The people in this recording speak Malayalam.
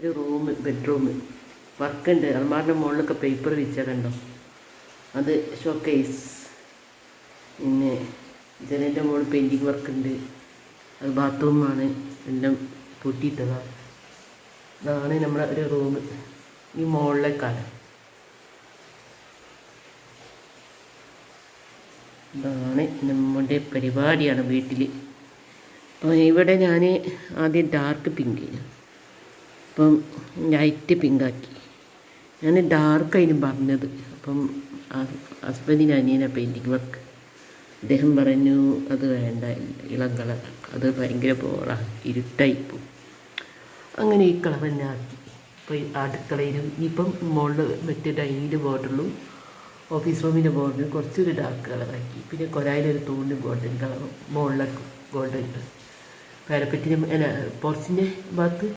ഒരു ബെഡ്റൂം വർക്കുണ്ട്. അലമാറിൻ്റെ മുകളിലൊക്കെ പേപ്പർ വെച്ചാൽ കണ്ടോ, അത് ഷോക്കേസ്. പിന്നെ ജനലിൻ്റെ മുകളിൽ പെയിൻറ്റിങ് വർക്കുണ്ട്. അത് ബാത്റൂമാണ്, എല്ലാം പൊട്ടിയിട്ടതാണ്. ഇതാണ് നമ്മുടെ ഒരു റൂം. ഈ മുകളിലേക്കാണ്. ഇതാണ് നമ്മുടെ പരിപാടിയാണ് വീട്ടിൽ. അപ്പോൾ ഇവിടെ ഞാൻ ആദ്യം ഡാർക്ക് പിങ്ക്, അപ്പം ലൈറ്റ് പിങ്കാക്കി. ഞാൻ ഡാർക്കായിരുന്നു പറഞ്ഞത്. അപ്പം ഹസ്ബൻഡിന് അനിയനാണ് പെയിൻറ്റിങ് വർക്ക്. അദ്ദേഹം പറഞ്ഞു അത് വേണ്ട, ഇളം കളർ, അത് ഭയങ്കര ബോറാണ്, ഇരുട്ടായിപ്പോവും. അങ്ങനെ ഈ കളർ തന്നെ ആക്കി. ഇപ്പോൾ അടുക്കളയിലും ഇനിയിപ്പം മുകളിൽ മറ്റേ ഡൈനിങ്ങിൻ്റെ ബോർഡറിലും ഓഫീസ് റൂമിൻ്റെ ബോർഡറിലും കുറച്ചൊരു ഡാർക്ക് കളറാക്കി. പിന്നെ കൊരായിലൊരു തൂണിന് ഗോൾഡൻ കളറും മുകളിലേക്ക് ഗോൾഡൻ. പാരപ്പറ്റിൻ്റെ പോർച്ചിൻ്റെ ഭാഗത്ത്